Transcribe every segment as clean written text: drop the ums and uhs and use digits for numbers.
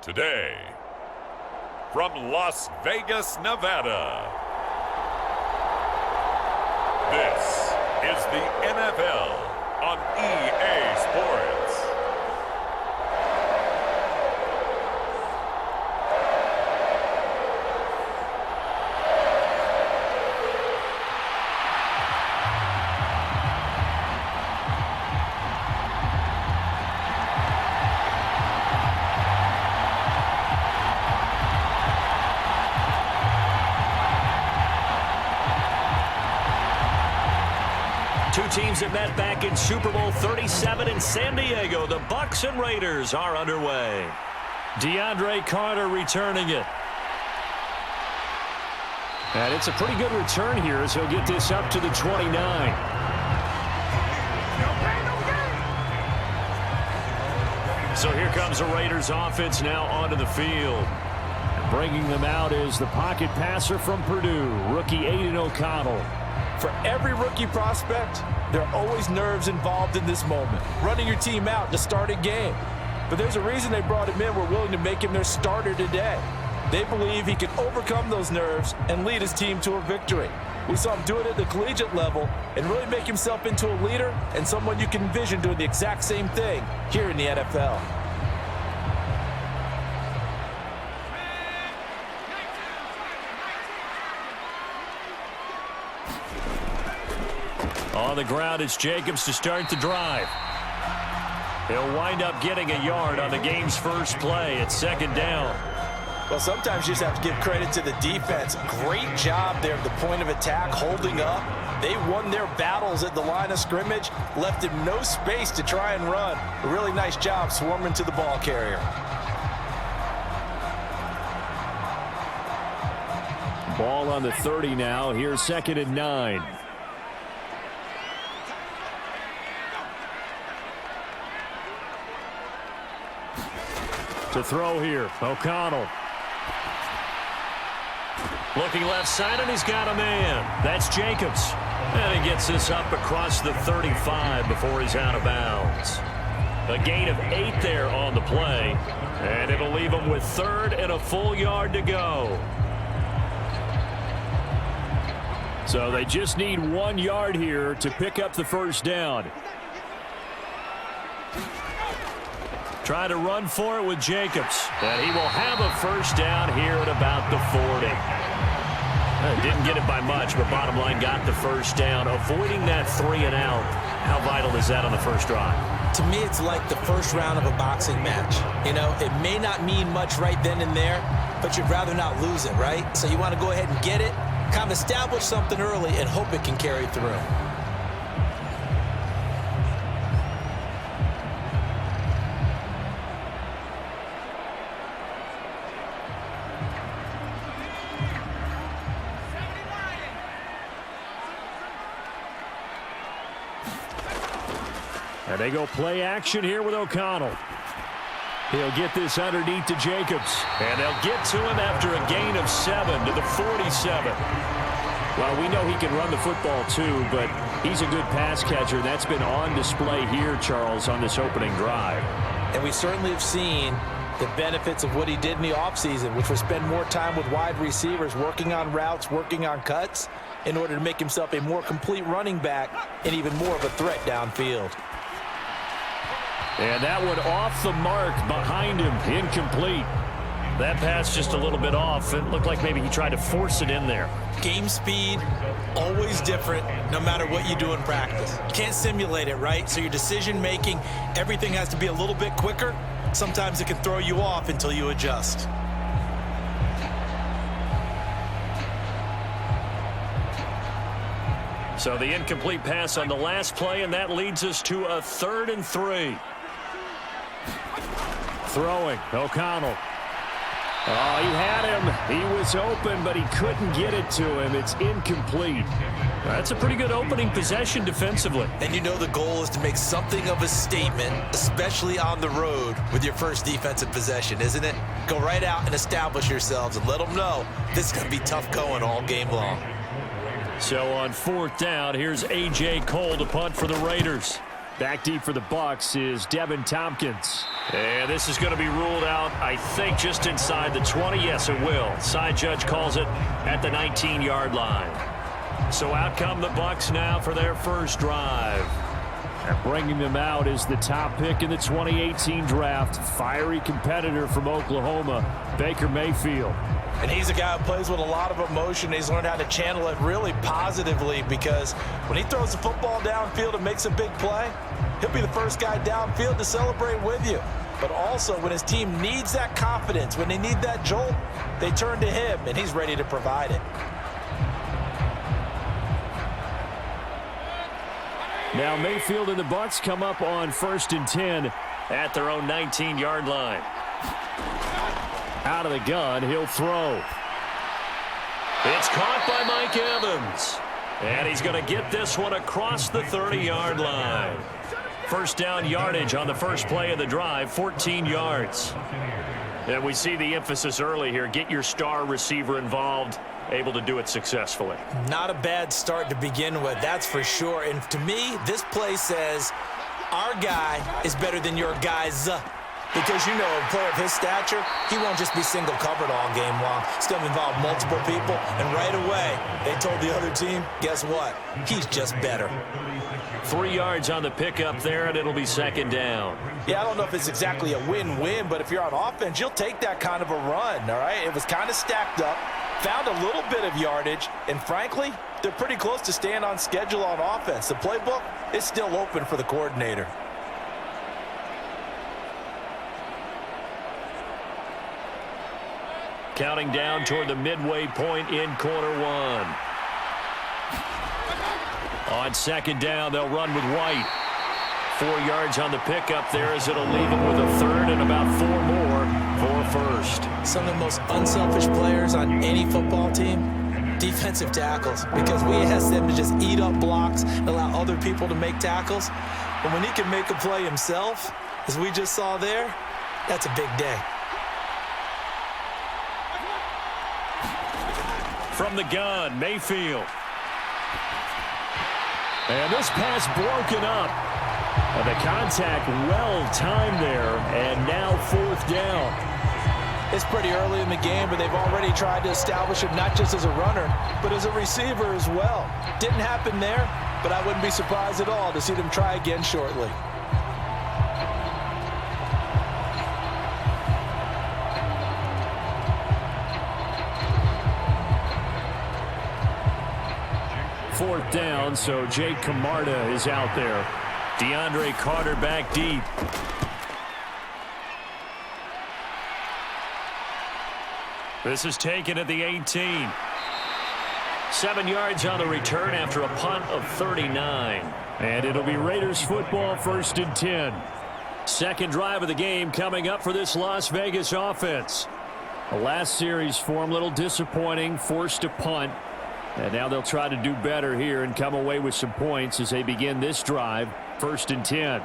Today, from Las Vegas, Nevada, this is the NFL on EA Sports. Two teams that met back in Super Bowl 37 in San Diego. The Bucs and Raiders are underway. DeAndre Carter returning it. And it's a pretty good return here as he'll get this up to the 29. So here comes the Raiders offense now onto the field. Bringing them out is the pocket passer from Purdue, rookie Aiden O'Connell. For every rookie prospect, there are always nerves involved in this moment. Running your team out in a starting game. But there's a reason they brought him in. We're willing to make him their starter today. They believe he can overcome those nerves and lead his team to a victory. We saw him do it at the collegiate level and really make himself into a leader and someone you can envision doing the exact same thing here in the NFL. On the ground, it's Jacobs to start the drive. He'll wind up getting a yard on the game's first play. It's second down. Well, sometimes you just have to give credit to the defense. Great job there at the point of attack, holding up. They won their battles at the line of scrimmage, left him no space to try and run. A really nice job swarming to the ball carrier. Ball on the 30 now. Here's second and 9. To throw here, O'Connell. Looking left side, and he's got a man. That's Jacobs. And he gets this up across the 35 before he's out of bounds. A gain of 8 there on the play, and it'll leave him with third and a full yard to go. So they just need 1 yard here to pick up the first down. Try to run for it with Jacobs. And he will have a first down here at about the 40. Didn't get it by much, but bottom line got the first down. Avoiding that 3 and out. How vital is that on the first drive? To me, it's like the first round of a boxing match. You know, it may not mean much right then and there, but you'd rather not lose it, right? So you want to go ahead and get it, kind of establish something early, and hope it can carry through. And they go play action here with O'Connell. He'll get this underneath to Jacobs. And they'll get to him after a gain of 7 to the 47. Well, we know he can run the football too, but he's a good pass catcher. That's been on display here, Charles, on this opening drive. And we certainly have seen the benefits of what he did in the offseason, which was spend more time with wide receivers, working on routes, working on cuts, in order to make himself a more complete running back and even more of a threat downfield. And that one off the mark behind him, incomplete. That pass just a little bit off. It looked like maybe he tried to force it in there. Game speed, always different, no matter what you do in practice. You can't simulate it, right? So your decision-making, everything has to be a little bit quicker. Sometimes it can throw you off until you adjust. So the incomplete pass on the last play, and that leads us to a 3rd and 3. Throwing, O'Connell. Oh, he had him. He was open, but he couldn't get it to him. It's incomplete. That's a pretty good opening possession defensively. And you know the goal is to make something of a statement, especially on the road with your first defensive possession, isn't it? Go right out and establish yourselves and let them know this is going to be tough going all game long. So on 4th down, here's A.J. Cole to punt for the Raiders. Back deep for the Bucs is Devin Tompkins. And this is going to be ruled out, I think, just inside the 20. Yes, it will. Side judge calls it at the 19-yard line. So out come the Bucs now for their first drive. And bringing them out is the top pick in the 2018 draft, fiery competitor from Oklahoma, Baker Mayfield. And he's a guy who plays with a lot of emotion. He's learned how to channel it really positively, because when he throws the football downfield and makes a big play, he'll be the first guy downfield to celebrate with you. But also, when his team needs that confidence, when they need that jolt, they turn to him, and he's ready to provide it. Now Mayfield and the Bucs come up on 1st and 10 at their own 19-yard line. Out of the gun, he'll throw. It's caught by Mike Evans. And he's going to get this one across the 30-yard line. First down yardage on the first play of the drive, 14 yards. And we see the emphasis early here. Get your star receiver involved. Able to do it successfully. Not a bad start to begin with, that's for sure. And to me, this play says our guy is better than your guys. Because, you know, a player of his stature, he won't just be single covered all game long. It's going to involve multiple people. And right away, they told the other team, guess what? He's just better. 3 yards on the pickup there, and it'll be second down. Yeah, I don't know if it's exactly a win-win, but if you're on offense, you'll take that kind of a run, all right? It was kind of stacked up, found a little bit of yardage, and frankly, they're pretty close to staying on schedule on offense. The playbook is still open for the coordinator. Counting down toward the midway point in quarter one. On second down, they'll run with White. 4 yards on the pickup there, as it'll leave them with a third and about 4 more for first. Some of the most unselfish players on any football team, defensive tackles, because we ask them to just eat up blocks and allow other people to make tackles. But when he can make a play himself, as we just saw there, that's a big day. From the gun, Mayfield. And this pass broken up. And the contact well timed there, and now 4th down. It's pretty early in the game, but they've already tried to establish him not just as a runner, but as a receiver as well. Didn't happen there, but I wouldn't be surprised at all to see them try again shortly. Fourth down, so Jake Camarda is out there. DeAndre Carter back deep. This is taken at the 18. 7 yards on the return after a punt of 39. And it'll be Raiders football, 1st and 10. Second drive of the game coming up for this Las Vegas offense. The last series form a little disappointing, forced a punt. And now they'll try to do better here and come away with some points as they begin this drive, 1st and 10.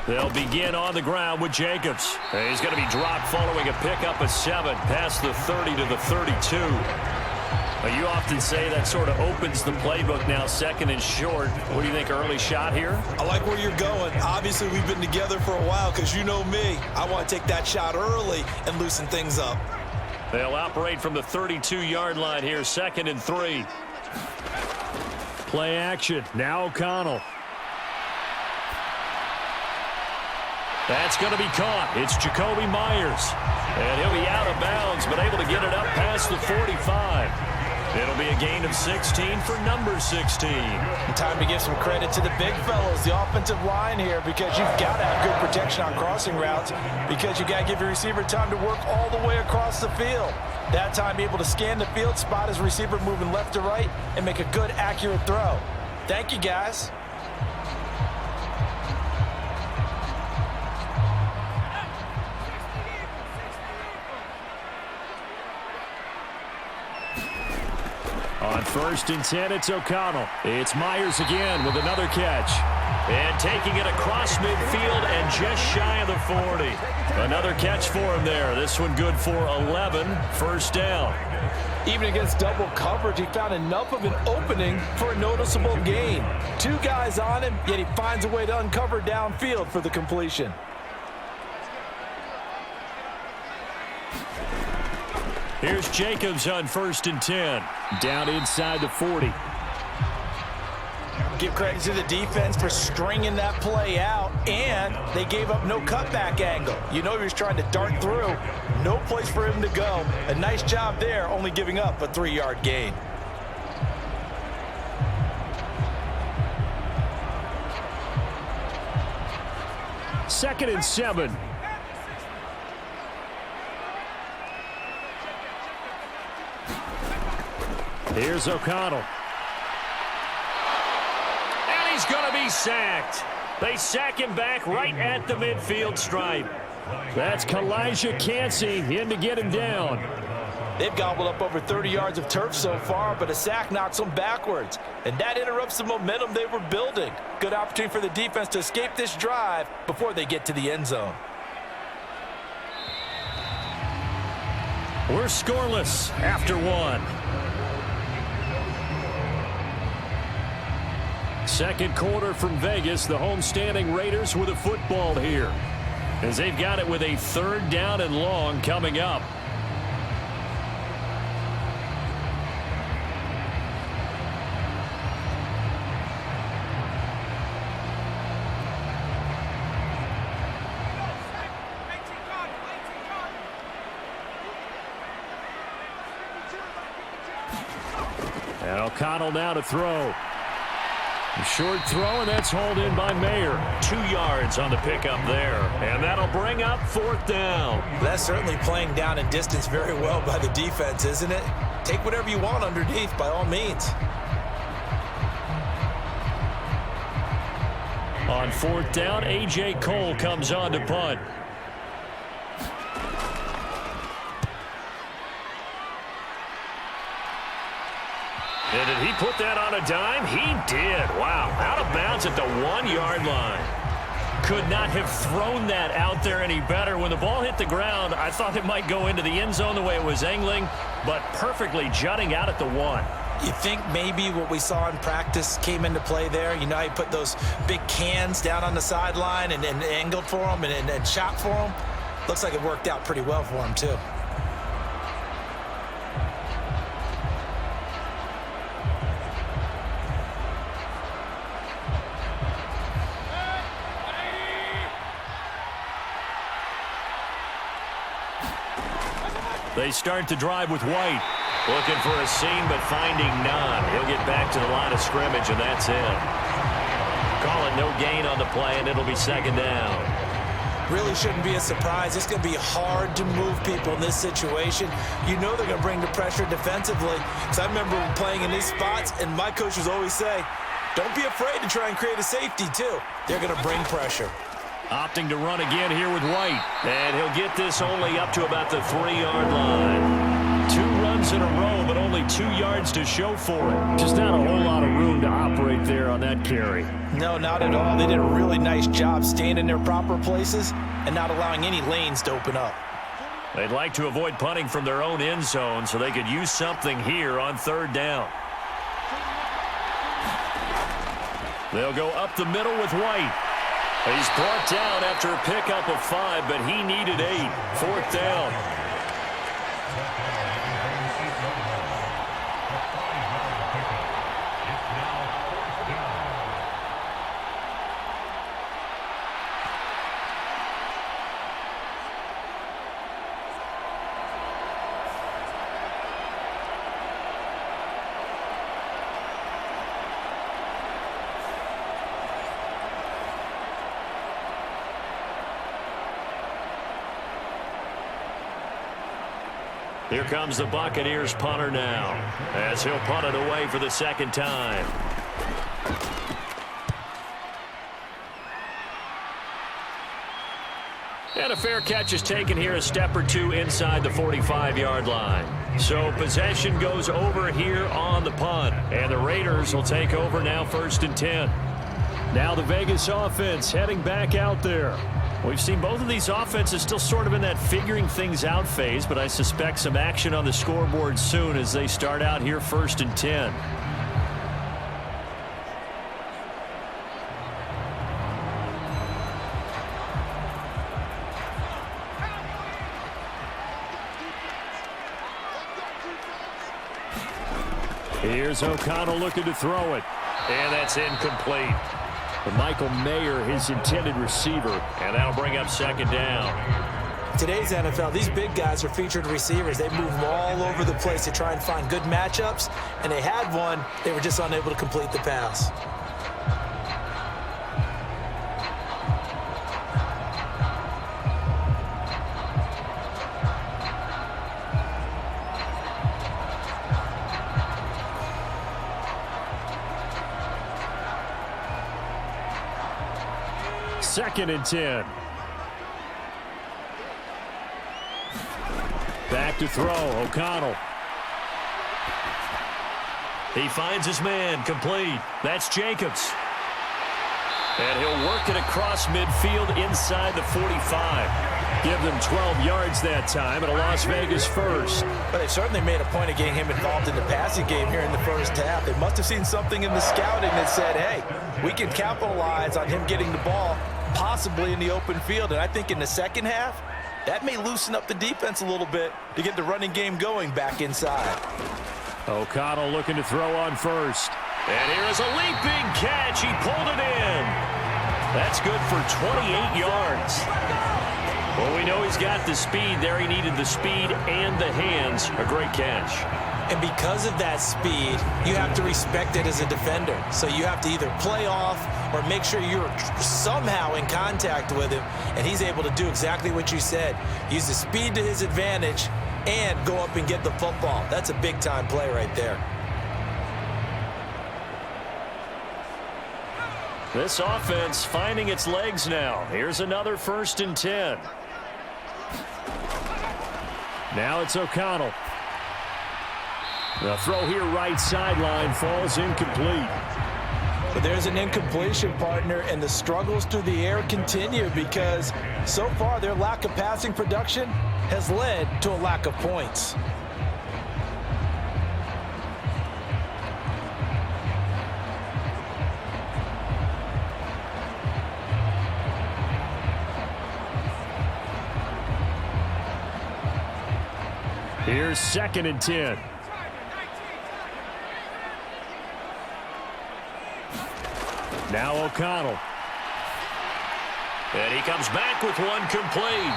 They'll begin on the ground with Jacobs. He's going to be dropped following a pickup of 7 past the 30 to the 32. You often say that sort of opens the playbook now, 2nd and short. What do you think, early shot here? I like where you're going. Obviously, we've been together for a while, because you know me. I want to take that shot early and loosen things up. They'll operate from the 32-yard line here, 2nd and 3. Play action. Now O'Connell. That's going to be caught. It's Jacoby Myers. And he'll be out of bounds, but able to get it up past the 45. It'll be a gain of 16 for number 16. Time to give some credit to the big fellows, the offensive line here, because you've got to have good protection on crossing routes, because you got to give your receiver time to work all the way across the field. That time, be able to scan the field, spot his receiver moving left to right, and make a good, accurate throw. Thank you, guys. On 1st and 10, it's O'Connell. It's Myers again with another catch. And taking it across midfield and and just shy of the 40. Another catch for him there. This one good for 11, first down. Even against double coverage, he found enough of an opening for a noticeable gain. Two guys on him, yet he finds a way to uncover downfield for the completion. Here's Jacobs on 1st and 10. Down inside the 40. Give credit to the defense for stringing that play out, and they gave up no cutback angle. You know he was trying to dart through. No place for him to go. A nice job there, only giving up a 3-yard gain. Second and 7. Here's O'Connell. And he's going to be sacked. They sack him back right at the midfield stripe. That's Kalijah Cansey in to get him down. They've gobbled up over 30 yards of turf so far, but a sack knocks them backwards. And that interrupts the momentum they were building. Good opportunity for the defense to escape this drive before they get to the end zone. We're scoreless after 1. Second quarter from Vegas. The homestanding Raiders with a football here, as they've got it with a 3rd down and long coming up. And O'Connell now to throw. A short throw, and that's hauled in by Mayer. 2 yards on the pickup there. And that'll bring up 4th down. That's certainly playing down and distance very well by the defense, isn't it? Take whatever you want underneath, by all means. On 4th down, A.J. Cole comes on to punt. And did he put that on a dime? He did. Wow. Out of bounds at the 1-yard line. Could not have thrown that out there any better. When the ball hit the ground, I thought it might go into the end zone the way it was angling, but perfectly jutting out at the 1. You think maybe what we saw in practice came into play there? You know, he put those big cans down on the sideline and angled for them and shot for them. Looks like it worked out pretty well for him, too. They start the drive with White. Looking for a seam, but finding none. He'll get back to the line of scrimmage, and that's it. Calling no gain on the play, and it'll be 2nd down. Really shouldn't be a surprise. It's going to be hard to move people in this situation. You know they're going to bring the pressure defensively. Because I remember playing in these spots, and my coaches always say, don't be afraid to try and create a safety, too. They're going to bring pressure. Opting to run again here with White. And he'll get this only up to about the 3-yard line. 2 runs in a row, but only 2 yards to show for it. Just not a whole lot of room to operate there on that carry. No, not at all. They did a really nice job staying in their proper places and not allowing any lanes to open up. They'd like to avoid punting from their own end zone so they could use something here on 3rd down. They'll go up the middle with White. He's brought down after a pickup of 5, but he needed 8. 4th down. Here comes the Buccaneers punter now, as he'll punt it away for the 2nd time. And a fair catch is taken here, a step or 2 inside the 45-yard line. So possession goes over here on the punt, and the Raiders will take over now 1st and 10. Now the Vegas offense heading back out there. We've seen both of these offenses still sort of in that figuring things out phase, but I suspect some action on the scoreboard soon as they start out here 1st and 10. Here's O'Connell looking to throw it. And that's incomplete. But Michael Mayer, his intended receiver, and that'll bring up 2nd down. Today's NFL, these big guys are featured receivers. They move all over the place to try and find good matchups, and they had one. They were just unable to complete the pass. Second and 10. Back to throw, O'Connell. He finds his man, complete. That's Jacobs. And he'll work it across midfield inside the 45. Give them 12 yards that time and a Las Vegas first. But they certainly made a point of getting him involved in the passing game here in the first half. They must have seen something in the scouting that said, hey, we can capitalize on him getting the ball possibly in the open field. And I think in the second half, that may loosen up the defense a little bit to get the running game going back inside. O'Connell looking to throw on first. And here is a leaping catch. He pulled it in. That's good for 28 yards. Well, we know he's got the speed there. He needed the speed and the hands. A great catch. And because of that speed, you have to respect it as a defender. So you have to either play off or make sure you're somehow in contact with him. And he's able to do exactly what you said. Use the speed to his advantage and go up and get the football. That's a big-time play right there. This offense finding its legs now. Here's another 1st and 10. Now it's O'Connell. The throw here right sideline falls incomplete. But there's an incompletion, partner, and the struggles through the air continue because so far their lack of passing production has led to a lack of points. Here's 2nd and 10. Now O'Connell. And he comes back with one complete.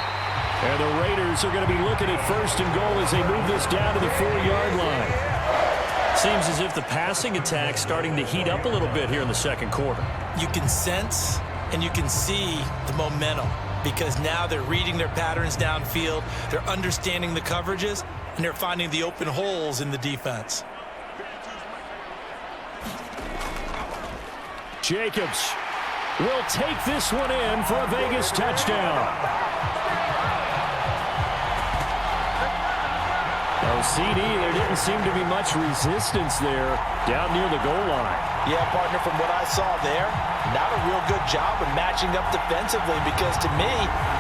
And the Raiders are going to be looking at 1st and goal as they move this down to the 4-yard line. Seems as if the passing attack's starting to heat up a little bit here in the second quarter. You can sense and you can see the momentum because now they're reading their patterns downfield, they're understanding the coverages, and they're finding the open holes in the defense. Jacobs will take this one in for a Vegas touchdown. Oh, CD, there didn't seem to be much resistance there down near the goal line. Yeah, partner, from what I saw there, not a real good job of matching up defensively because to me,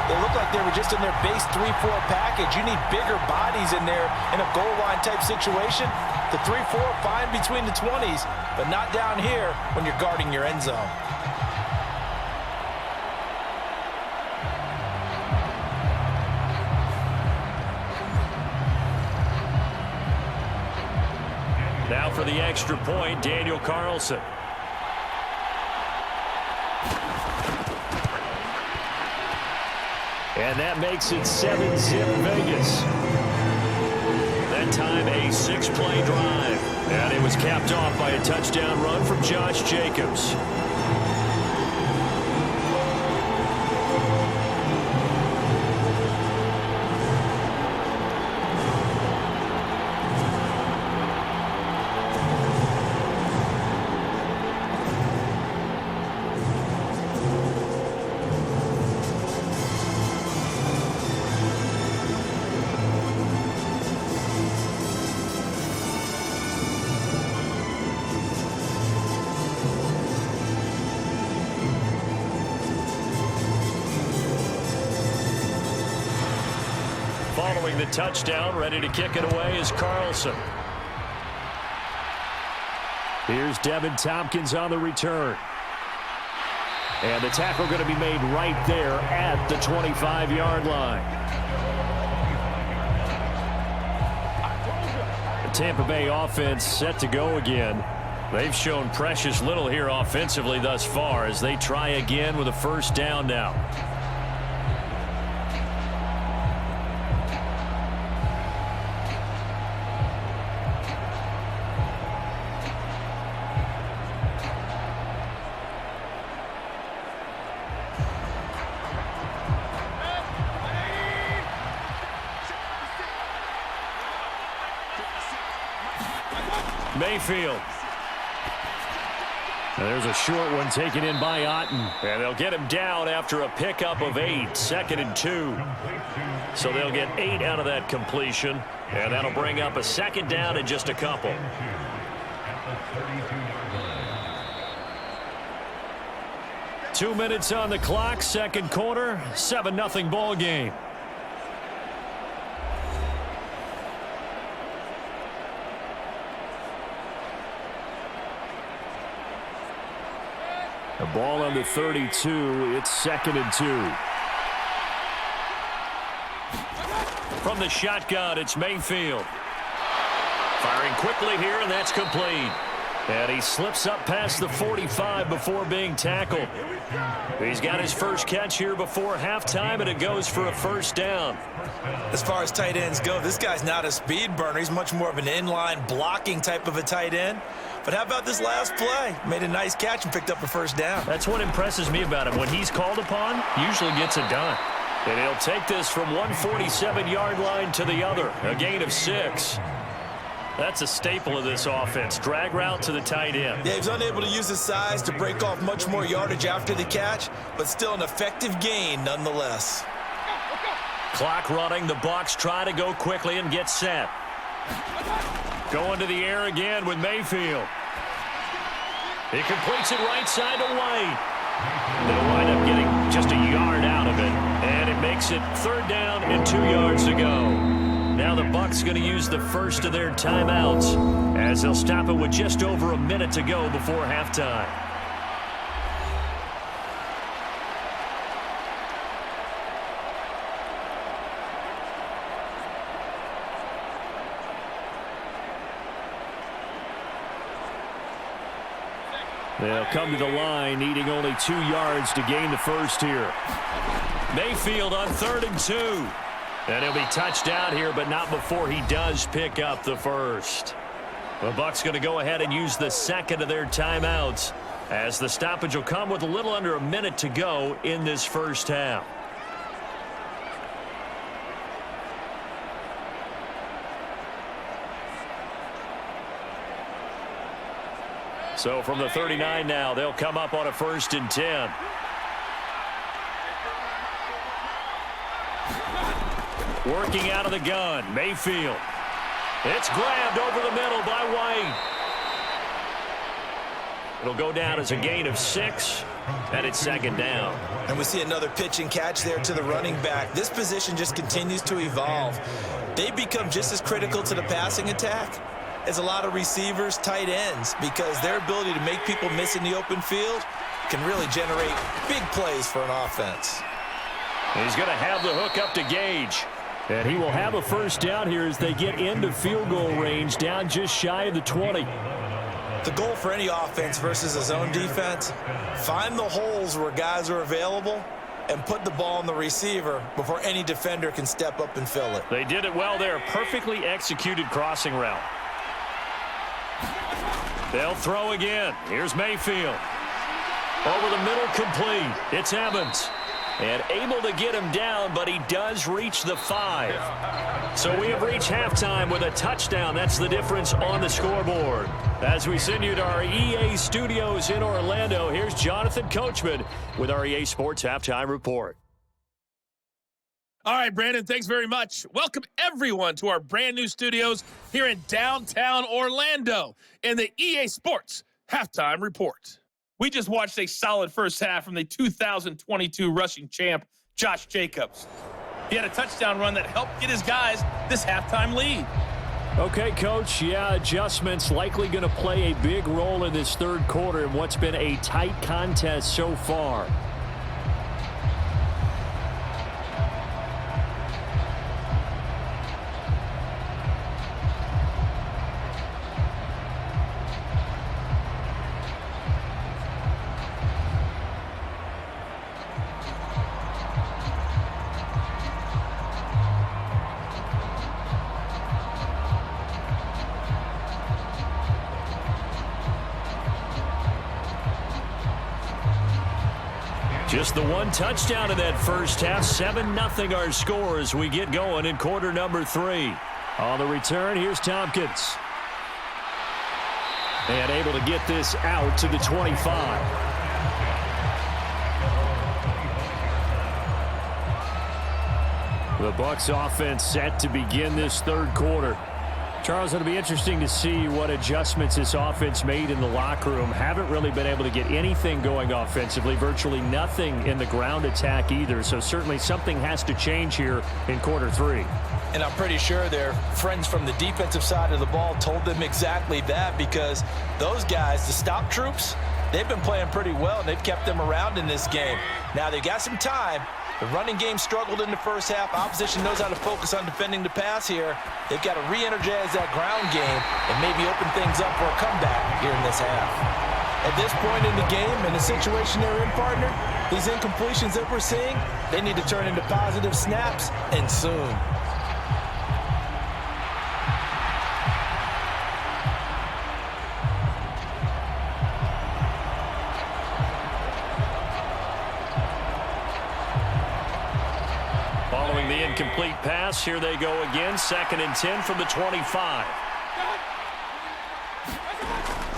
they looked like they were just in their base 3-4 package. You need bigger bodies in there in a goal line type situation. The 3-4 fine between the 20s, but not down here when you're guarding your end zone. Now for the extra point, Daniel Carlson. And that makes it 7-zip Vegas. That time a 6-play drive. And it was capped off by a touchdown run from Josh Jacobs. following the touchdown. Ready to kick it away is Carlson. Here's Devin Tompkins on the return. And the tackle going to be made right there at the 25-yard line. The Tampa Bay offense set to go again. They've shown precious little here offensively thus far as they try again with a first down now. Mayfield. And there's a short one taken in by Otten. And they'll get him down after a pickup of 8, 2nd and 2. So they'll get 8 out of that completion. And that'll bring up a second down in just a couple. Two minutes on the clock, second quarter, 7-0 ball game. The ball on the 32. It's 2nd and 2. From the shotgun, it's Mayfield. Firing quickly here, and that's complete. And he slips up past the 45 before being tackled. He's got his first catch here before halftime, and it goes for a first down. As far as tight ends go, this guy's not a speed burner. He's much more of an inline blocking type of a tight end. But how about this last play? Made a nice catch and picked up a first down. That's what impresses me about him. When he's called upon, usually gets it done. And he'll take this from one 47-yard line to the other. A gain of 6. That's a staple of this offense. Drag route to the tight end. Yeah, he was unable to use his size to break off much more yardage after the catch, but still an effective gain nonetheless. Clock running. The Bucs try to go quickly and get set. Going to the air again with Mayfield. He completes it right side to White. They'll wind up getting just a yard out of it, and it makes it 3rd down and 2 yards to go. Now the Bucs going to use the first of their timeouts as they'll stop it with just over a minute to go before halftime. They'll come to the line, needing only 2 yards to gain the first here. Mayfield on 3rd and 2. And he'll be touched down here, but not before he does pick up the first. The Bucs going to go ahead and use the second of their timeouts as the stoppage will come with a little under a minute to go in this first half. So from the 39 now, they'll come up on a 1st and 10. Working out of the gun, Mayfield. It's grabbed over the middle by White. It'll go down as a gain of 6, and it's 2nd down. And we see another pitch and catch there to the running back. This position just continues to evolve. They become just as critical to the passing attack as a lot of receivers, tight ends, because their ability to make people miss in the open field can really generate big plays for an offense. He's going to have the hook up to Gage. And he will have a first down here as they get into field goal range, down just shy of the 20. The goal for any offense versus a zone defense, find the holes where guys are available and put the ball on the receiver before any defender can step up and fill it. They did it well there. Perfectly executed crossing route. They'll throw again. Here's Mayfield. Over the middle, complete. It's Evans. And able to get him down, but he does reach the 5. So we have reached halftime with a touchdown. That's the difference on the scoreboard. As we send you to our EA studios in Orlando, here's Jonathan Coachman with our EA Sports Halftime Report. All right, Brandon, thanks very much. Welcome, everyone, to our brand new studios here in downtown Orlando in the EA Sports Halftime Report. We just watched a solid first half from the 2022 rushing champ, Josh Jacobs. He had a touchdown run that helped get his guys this halftime lead. Okay, Coach, yeah, adjustments likely going to play a big role in this third quarter in what's been a tight contest so far. Just the one touchdown in that first half. 7-0 our score as we get going in quarter number 3. On the return, here's Tompkins. And able to get this out to the 25. The Bucs offense set to begin this third quarter. Charles, it'll be interesting to see what adjustments this offense made in the locker room. Haven't really been able to get anything going offensively, virtually nothing in the ground attack either. So certainly something has to change here in quarter 3. And I'm pretty sure their friends from the defensive side of the ball told them exactly that, because those guys, the stop troops, they've been playing pretty well, and they've kept them around in this game. Now they've got some time. The running game struggled in the first half. Opposition knows how to focus on defending the pass here. They've got to re-energize that ground game and maybe open things up for a comeback here in this half. At this point in the game, in the situation they're in, partner, these incompletions that we're seeing, they need to turn into positive snaps, and soon. Following the incomplete pass, here they go again. 2nd and 10 from the 25.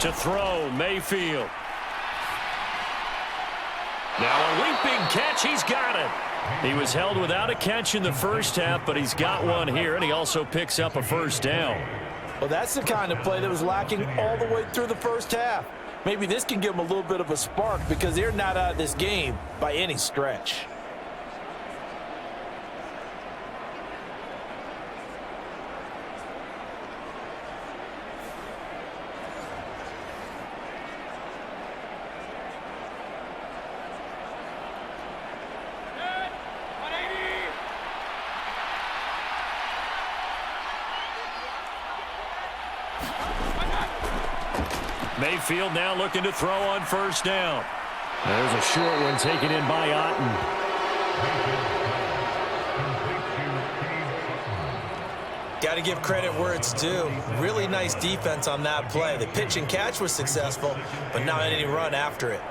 To throw, Mayfield. Now a leaping catch, he's got it. He was held without a catch in the first half, but he's got one here, and he also picks up a first down. Well, that's the kind of play that was lacking all the way through the first half. Maybe this can give them a little bit of a spark, because they're not out of this game by any stretch. Mayfield now looking to throw on first down. There's a short one taken in by Otten. Got to give credit where it's due. Really nice defense on that play. The pitch and catch was successful, but not any run after it.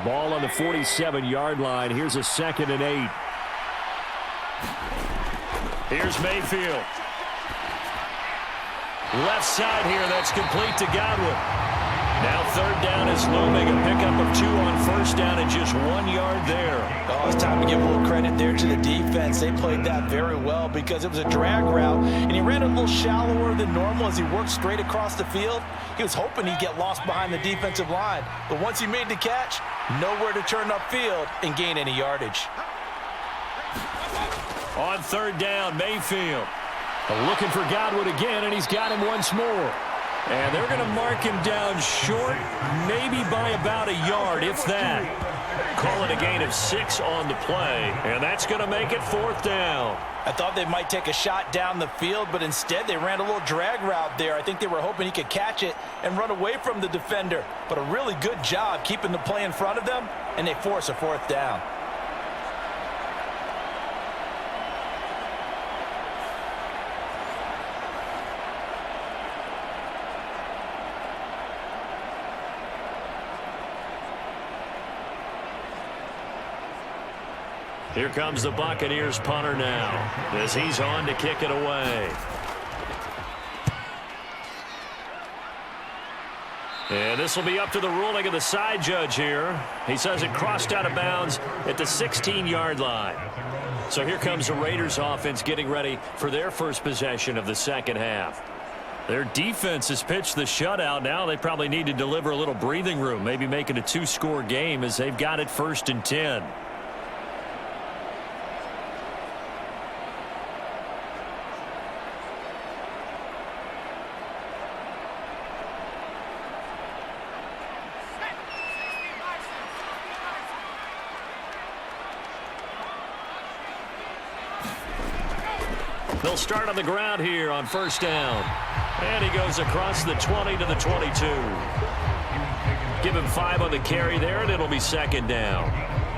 Ball on the 47-yard line. Here's a 2nd and 8. Here's Mayfield. Left side here. That's complete to Godwin. Now 3rd down is looming. A pickup of 2 on first down and just 1 yard there. Oh, it's time to give a little credit there to the defense. They played that very well, because it was a drag route, and he ran a little shallower than normal as he worked straight across the field. He was hoping he'd get lost behind the defensive line, but once he made the catch, nowhere to turn upfield and gain any yardage. On 3rd down, Mayfield. Looking for Godwin again, and he's got him once more. And they're going to mark him down short, maybe by about a yard, if that. Call it a gain of 6 on the play, and that's going to make it 4th down. I thought they might take a shot down the field, but instead they ran a little drag route there. I think they were hoping he could catch it and run away from the defender. But a really good job keeping the play in front of them, and they force a 4th down. Here comes the Buccaneers punter now as he's on to kick it away. And this will be up to the ruling of the side judge here. He says it crossed out of bounds at the 16-yard line. So here comes the Raiders offense getting ready for their first possession of the second half. Their defense has pitched the shutout. Now they probably need to deliver a little breathing room, maybe make it a 2-score game as they've got it 1st and 10. They'll start on the ground here on 1st down. And he goes across the 20 to the 22. Give him 5 on the carry there, and it'll be 2nd down.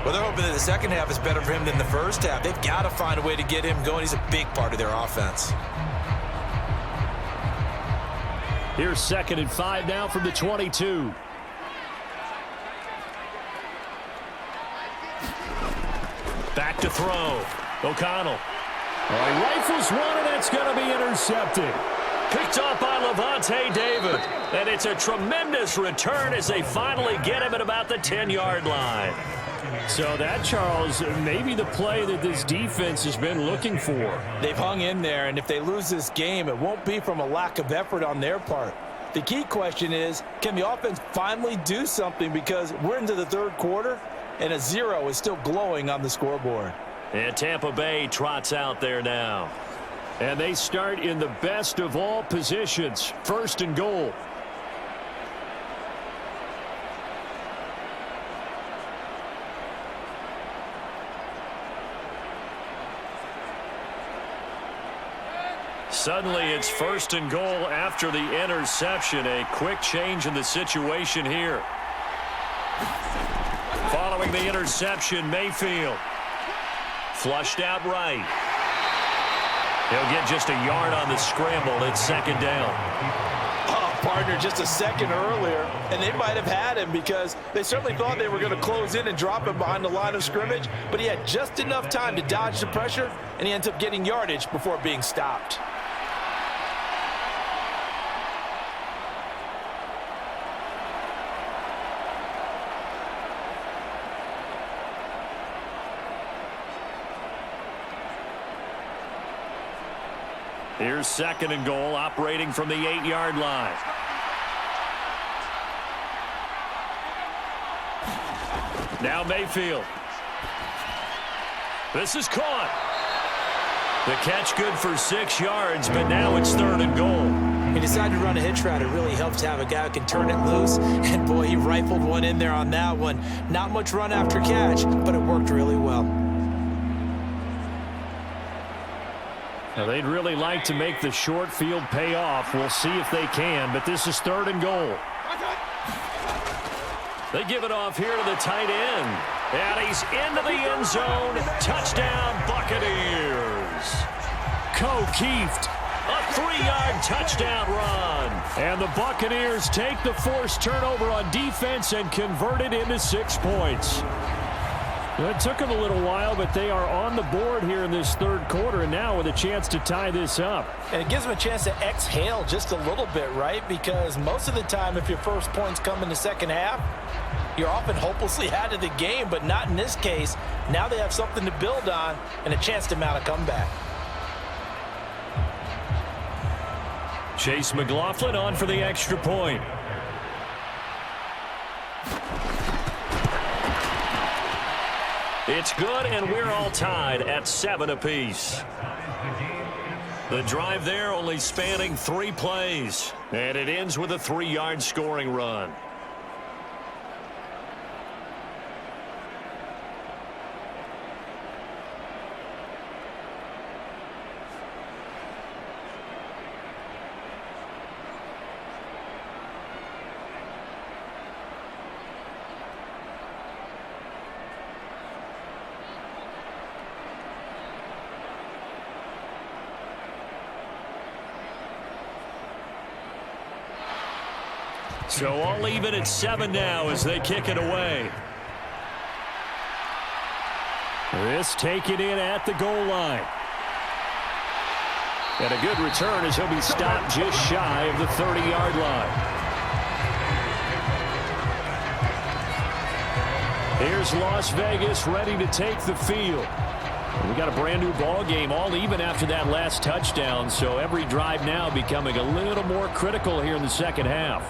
Well, they're hoping that the second half is better for him than the first half. They've got to find a way to get him going. He's a big part of their offense. Here's 2nd and 5 now from the 22. Back to throw. O'Connell. He rifles one, and that's going to be intercepted. Picked off by Levante David. And it's a tremendous return as they finally get him at about the 10-yard line. So that, Charles, maybe the play that this defense has been looking for. They've hung in there, and if they lose this game, it won't be from a lack of effort on their part. The key question is, can the offense finally do something, because we're into the 3rd quarter, and a 0 is still glowing on the scoreboard. And Tampa Bay trots out there now. And they start in the best of all positions, 1st and goal. Suddenly it's 1st and goal after the interception. A quick change in the situation here. Following the interception, Mayfield. Flushed out right. He'll get just a yard on the scramble. It's 2nd down. Oh, partner, just a second earlier, and they might have had him because they certainly thought they were going to close in and drop him behind the line of scrimmage, but he had just enough time to dodge the pressure, and he ends up getting yardage before being stopped. Here's 2nd and goal, operating from the 8-yard line. Now Mayfield. This is caught. The catch good for 6 yards, but now it's 3rd and goal. He decided to run a hitch route. It really helps to have a guy who can turn it loose. And, boy, he rifled one in there on that one. Not much run after catch, but it worked really well. Now, they'd really like to make the short field pay off. We'll see if they can, but this is 3rd and goal. They give it off here to the tight end. And he's into the end zone. Touchdown, Buccaneers. O'Keefe. A 3-yard touchdown run. And the Buccaneers take the forced turnover on defense and convert it into 6 points. It took them a little while, but they are on the board here in this 3rd quarter, and now with a chance to tie this up. And it gives them a chance to exhale just a little bit, right? Because most of the time, if your first points come in the second half, you're often hopelessly out of the game, but not in this case. Now they have something to build on and a chance to mount a comeback. Chase McLaughlin on for the extra point. It's good, and we're all tied at 7 apiece. The drive there only spanning 3 plays, and it ends with a 3-yard scoring run. So all even at 7 now as they kick it away. This taken in at the goal line. And a good return as he'll be stopped just shy of the 30-yard line. Here's Las Vegas ready to take the field. We got a brand new ball game, all even after that last touchdown, so every drive now becoming a little more critical here in the second half.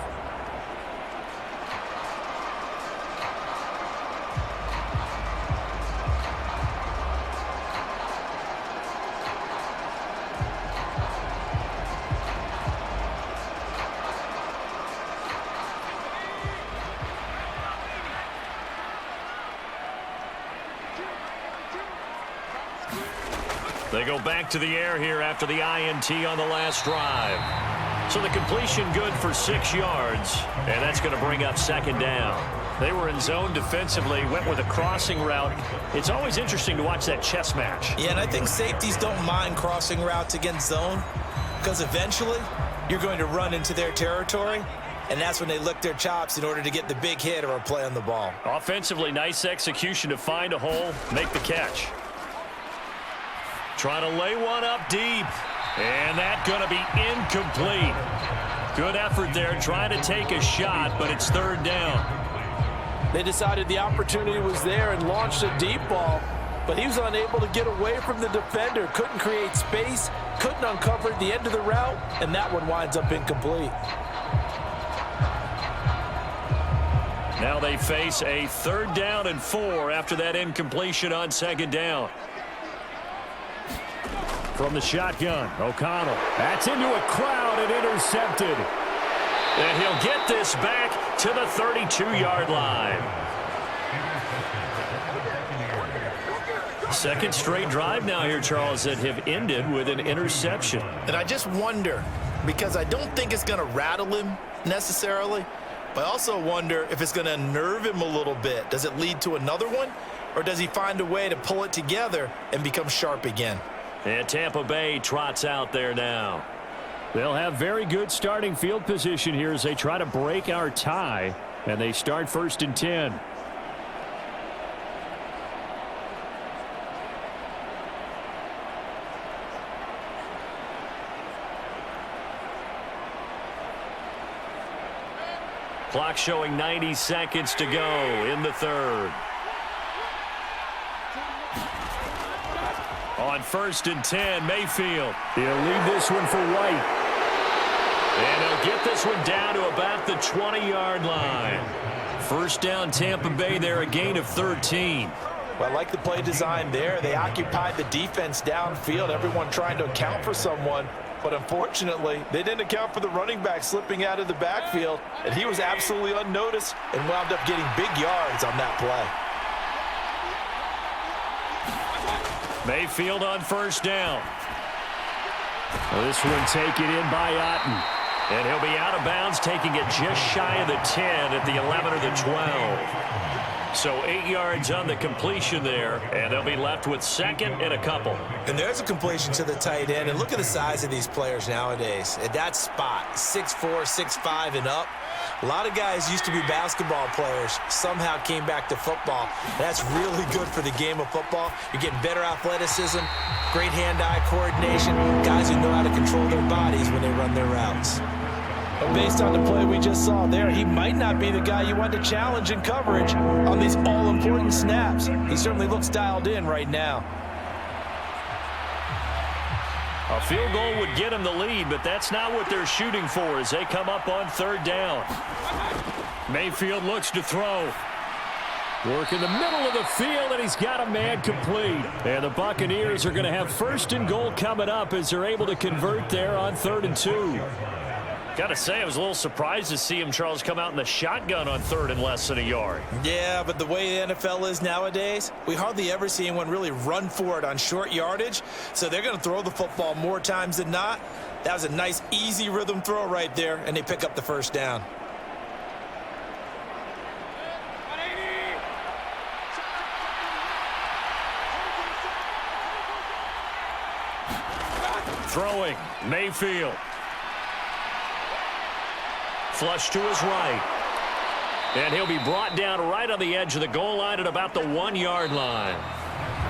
They go back to the air here after the INT on the last drive. So the completion good for 6 yards, and that's going to bring up second down. They were in zone defensively, went with a crossing route. It's always interesting to watch that chess match. Yeah, and I think safeties don't mind crossing routes against zone because eventually you're going to run into their territory, and that's when they lick their chops in order to get the big hit or a play on the ball. Offensively, nice execution to find a hole, make the catch. Trying to lay one up deep. And that's going to be incomplete. Good effort there trying to take a shot, but it's third down. They decided the opportunity was there and launched a deep ball, but he was unable to get away from the defender. Couldn't create space, couldn't uncover the end of the route, and that one winds up incomplete. Now they face a 3rd down and 4 after that incompletion on 2nd down. From the shotgun, O'Connell. That's into a crowd and intercepted. And he'll get this back to the 32-yard line. Second straight drive now here, Charles, that have ended with an interception. And I just wonder, because I don't think it's going to rattle him necessarily, but I also wonder if it's going to unnerve him a little bit. Does it lead to another one, or does he find a way to pull it together and become sharp again? And Tampa Bay trots out there now. They'll have very good starting field position here as they try to break our tie, and they start 1st and 10. Clock showing 90 seconds to go in the 3rd. On 1st and 10, Mayfield. He'll leave this one for White. And he'll get this one down to about the 20-yard line. 1st down, Tampa Bay there, a gain of 13. Well, I like the play design there. They occupied the defense downfield, everyone trying to account for someone. But unfortunately, they didn't account for the running back slipping out of the backfield, and he was absolutely unnoticed and wound up getting big yards on that play. Mayfield on 1st down. Well, this one taken in by Otten. And he'll be out of bounds, taking it just shy of the 10 at the 11 or the 12. So 8 yards on the completion there, and they'll be left with 2nd and a couple. And there's a completion to the tight end. And look at the size of these players nowadays. At that spot, 6'4", 6'5", and up. A lot of guys used to be basketball players, somehow came back to football. That's really good for the game of football. You're getting better athleticism, great hand-eye coordination, guys who know how to control their bodies when they run their routes. But based on the play we just saw there, he might not be the guy you want to challenge in coverage on these all-important snaps. He certainly looks dialed in right now. A field goal would get them the lead, but that's not what they're shooting for as they come up on 3rd down. Mayfield looks to throw. Work in the middle of the field, and he's got a man complete. And the Buccaneers are going to have 1st and goal coming up as they're able to convert there on 3rd and 2. Got to say, I was a little surprised to see him, Charles, come out in the shotgun on 3rd and less than a yard. Yeah, but the way the NFL is nowadays, we hardly ever see anyone really run for it on short yardage. So they're going to throw the football more times than not. That was a nice, easy rhythm throw right there, and they pick up the 1st down. Throwing, Mayfield. Flush to his right. And he'll be brought down right on the edge of the goal line at about the 1-yard line.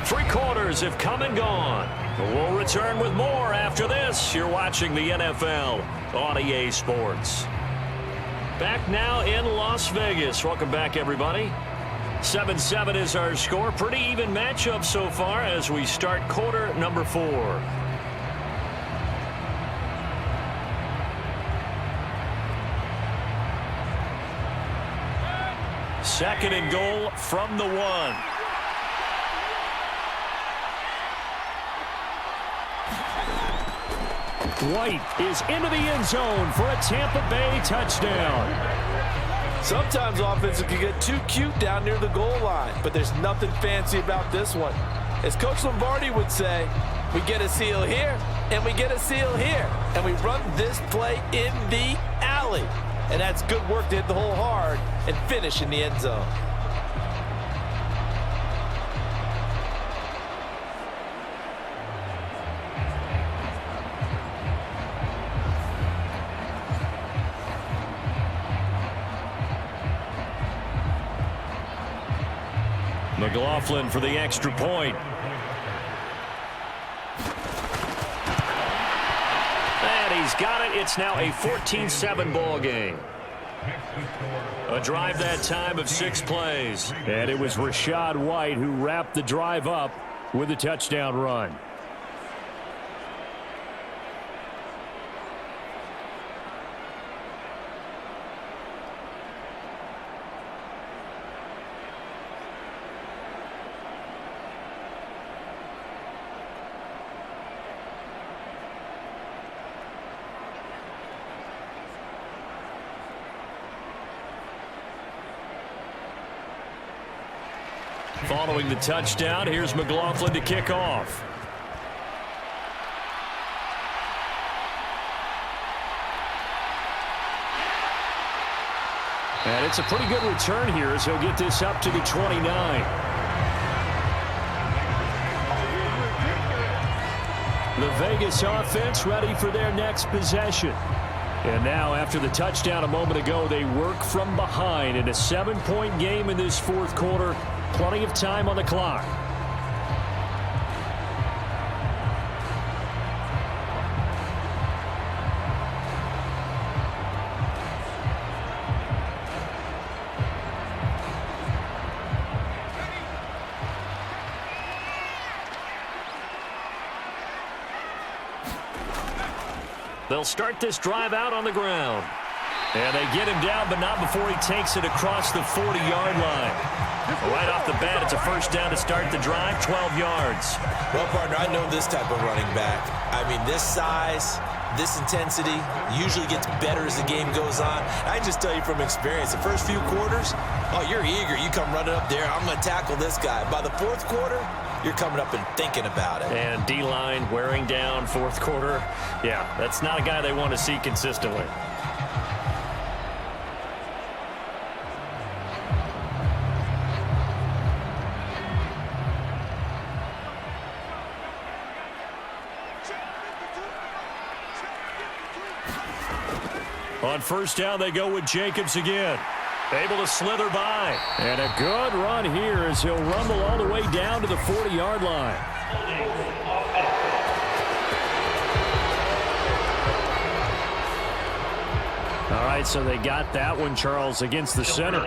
3 quarters have come and gone. We'll return with more after this. You're watching the NFL on EA Sports. Back now in Las Vegas. Welcome back, everybody. 7-7 is our score. Pretty even matchup so far as we start quarter number 4. Second and goal from the 1. White is into the end zone for a Tampa Bay touchdown. Sometimes offenses can get too cute down near the goal line, but there's nothing fancy about this one. As Coach Lombardi would say, we get a seal here, and we get a seal here, and we run this play in the alley. And that's good work to hit the hole hard and finish in the end zone. McLaughlin for the extra point. And he's got it. It's now a 14-7 ball game. A drive that time of 6 plays. And it was Rachaad White who wrapped the drive up with a touchdown run. Following the touchdown, here's McLaughlin to kick off. And it's a pretty good return here as he'll get this up to the 29. The Vegas offense ready for their next possession. And now, after the touchdown a moment ago, they work from behind in a 7-point game in this fourth quarter. Plenty of time on the clock. They'll start this drive out on the ground. And they get him down, but not before he takes it across the 40-yard line. Right off the bat, it's a first down to start the drive, 12 yards. Well, partner, I know this type of running back. I mean, this size, this intensity usually gets better as the game goes on. I just tell you from experience, the first few quarters, oh, you're eager. You come running up there, I'm going to tackle this guy. By the fourth quarter, you're coming up and thinking about it. And D-line wearing down fourth quarter. Yeah, that's not a guy they want to see consistently. On first down, they go with Jacobs again. Able to slither by. And a good run here as he'll rumble all the way down to the 40-yard line. All right, so they got that one, Charles, against the center.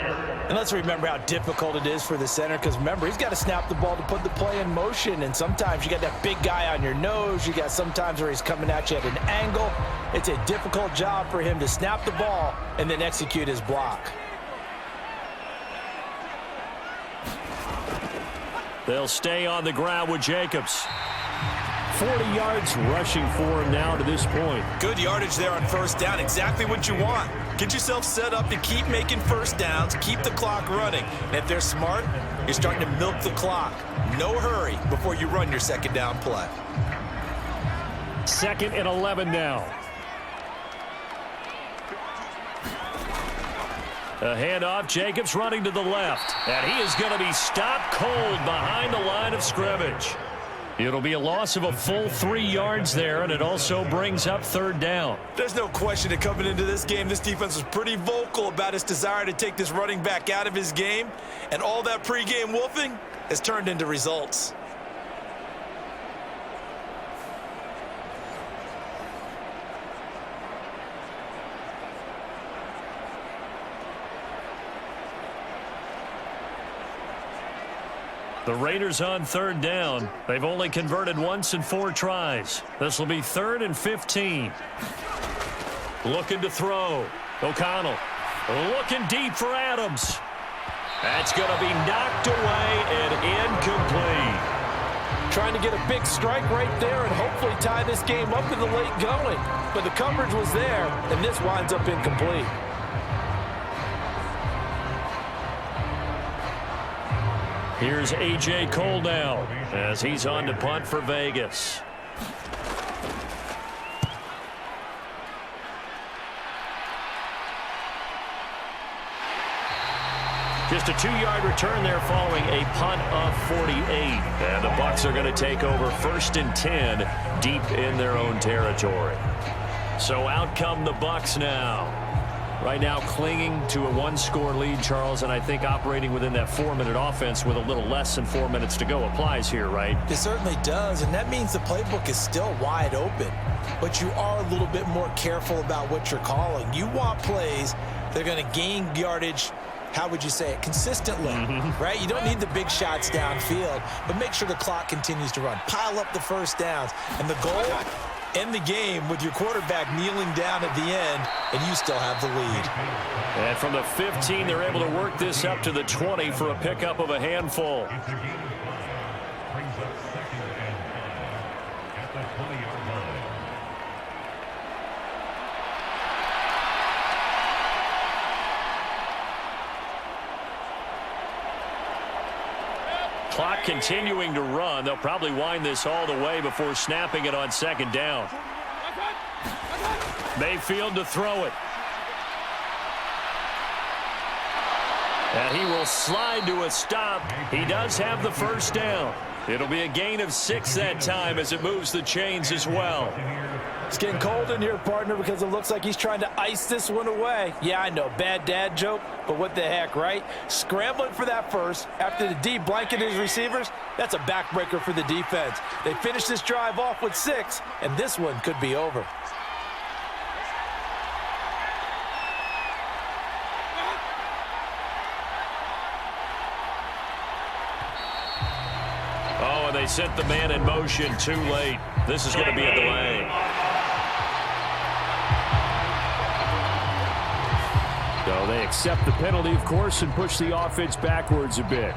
And let's remember how difficult it is for the center, because remember, he's got to snap the ball to put the play in motion, and sometimes you got that big guy on your nose. You got sometimes where he's coming at you at an angle. It's a difficult job for him to snap the ball and then execute his block. They'll stay on the ground with Jacobs. 40 yards rushing for him now to this point. Good yardage there on first down. Exactly what you want. Get yourself set up to keep making first downs, keep the clock running. And if they're smart, you're starting to milk the clock. No hurry before you run your second down play. 2nd and 11 now. A handoff, Jacobs running to the left. And he is going to be stopped cold behind the line of scrimmage. It'll be a loss of a full 3 yards there, and it also brings up third down. There's no question that coming into this game, this defense was pretty vocal about its desire to take this running back out of his game, and all that pregame wolfing has turned into results. The Raiders on third down. They've only converted once in 4 tries. This will be 3rd and 15. Looking to throw. O'Connell looking deep for Adams. That's going to be knocked away and incomplete. Trying to get a big strike right there and hopefully tie this game up in the late going. But the coverage was there, and this winds up incomplete. Here's A.J. Cole now as he's on to punt for Vegas. Just a 2-yard return there following a punt of 48. And the Bucs are going to take over 1st and 10 deep in their own territory. So out come the Bucs now. Right now clinging to a 1-score lead, Charles, and I think operating within that 4-minute offense with a little less than 4 minutes to go applies here, right? It certainly does, and that means the playbook is still wide open. But you are a little bit more careful about what you're calling. You want plays that are going to gain yardage, how would you say it, consistently, right? You don't need the big shots downfield, but make sure the clock continues to run. Pile up the first downs, and the goal, end the game with your quarterback kneeling down at the end, and you still have the lead. And from the 15, they're able to work this up to the 20 for a pickup of a handful. Clock continuing to run. They'll probably wind this all the way before snapping it on 2nd down. Mayfield to throw it. And he will slide to a stop. He does have the 1st down. It'll be a gain of 6 that time as it moves the chains as well. It's getting cold in here, partner, because it looks like he's trying to ice this one away. Yeah, I know, bad dad joke, but what the heck, right? Scrambling for that first after the D blanketed his receivers, that's a backbreaker for the defense. They finish this drive off with 6, and this one could be over. Oh, and they sent the man in motion too late. This is going to be a delay. So they accept the penalty, of course, and push the offense backwards a bit.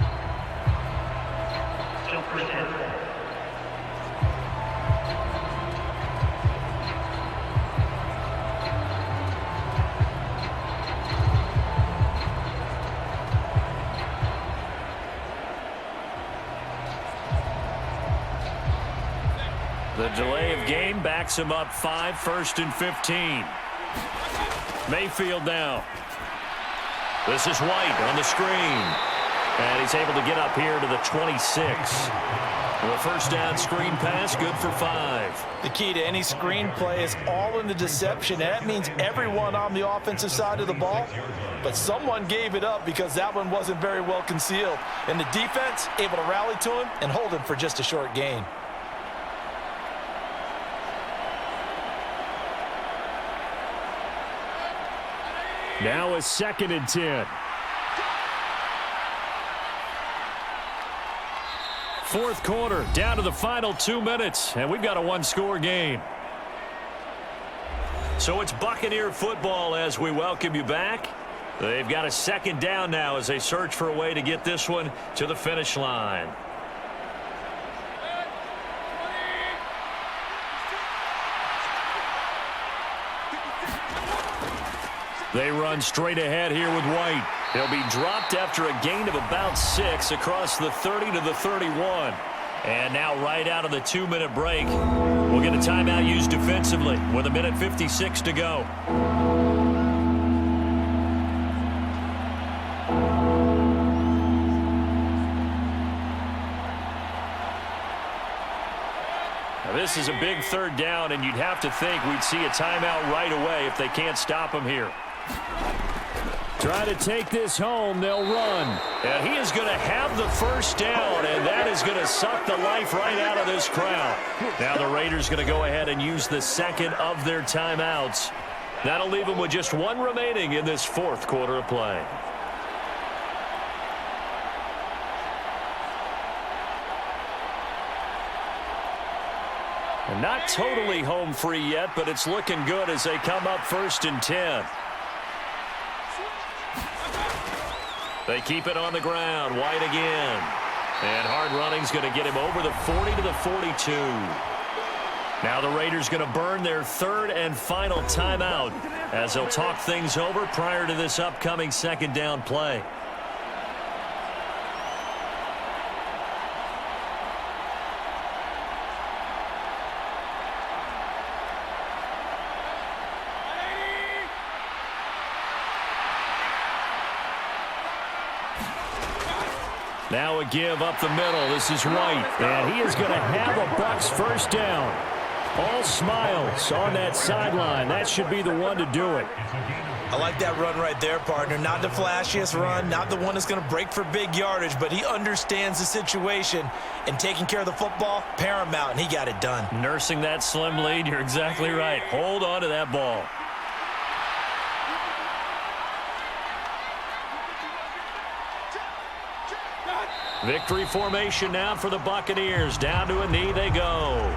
The delay of game backs him up 5, 1st and 15. Mayfield now. This is White on the screen. And he's able to get up here to the 26. The 1st down screen pass, good for 5. The key to any screen play is all in the deception. And that means everyone on the offensive side of the ball. But someone gave it up because that one wasn't very well concealed. And the defense able to rally to him and hold him for just a short gain. Now a 2nd and 10. 4th quarter, down to the final 2 minutes, and we've got a 1-score game. So it's Buccaneer football as we welcome you back. They've got a 2nd down now as they search for a way to get this one to the finish line. They run straight ahead here with White. He'll be dropped after a gain of about 6 across the 30 to the 31. And now right out of the 2-minute break, we'll get a timeout used defensively with 1:56 to go. Now this is a big 3rd down, and you'd have to think we'd see a timeout right away if they can't stop him here. Try to take this home. They'll run. And he is going to have the 1st down, and that is going to suck the life right out of this crowd. Now the Raiders going to go ahead and use the 2nd of their timeouts. That'll leave them with just 1 remaining in this 4th quarter of play. And not totally home free yet, but it's looking good as they come up 1st and 10. They keep it on the ground. White again. And hard running's going to get him over the 40 to the 42. Now the Raiders going to burn their 3rd and final timeout as they'll talk things over prior to this upcoming 2nd down play. Now a give up the middle. This is White. And he is going to have a Bucs 1st down. All smiles on that sideline. That should be the one to do it. I like that run right there, partner. Not the flashiest run, not the one that's going to break for big yardage, but he understands the situation, and taking care of the football, paramount, and he got it done. Nursing that slim lead, you're exactly right. Hold on to that ball. Victory formation now for the Buccaneers. Down to a knee they go.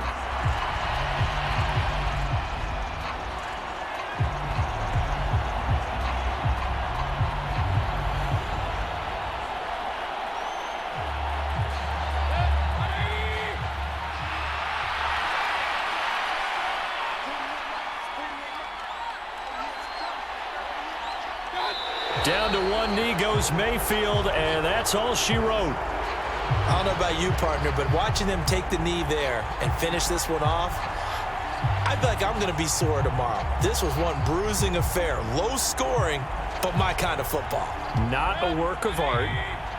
Down to one knee goes Mayfield, and that's all she wrote. I don't know about you, partner, but watching them take the knee there and finish this one off, I feel like I'm going to be sore tomorrow. This was one bruising affair. Low scoring, but my kind of football. Not a work of art,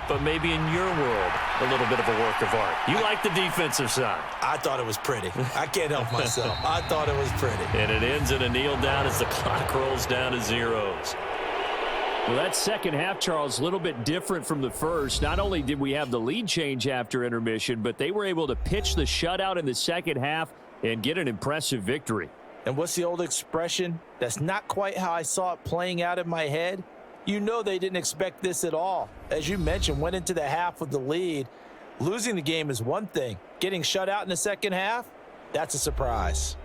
but maybe in your world, a little bit of a work of art. You like the defensive side. I thought it was pretty. I can't help myself. I thought it was pretty. And it ends in a kneel down as the clock rolls down to zeros. Well, that second half, Charles, a little bit different from the first. Not only did we have the lead change after intermission, but they were able to pitch the shutout in the second half and get an impressive victory. And what's the old expression? That's not quite how I saw it playing out in my head. You know they didn't expect this at all. As you mentioned, went into the half with the lead. Losing the game is one thing. Getting shut out in the second half, that's a surprise.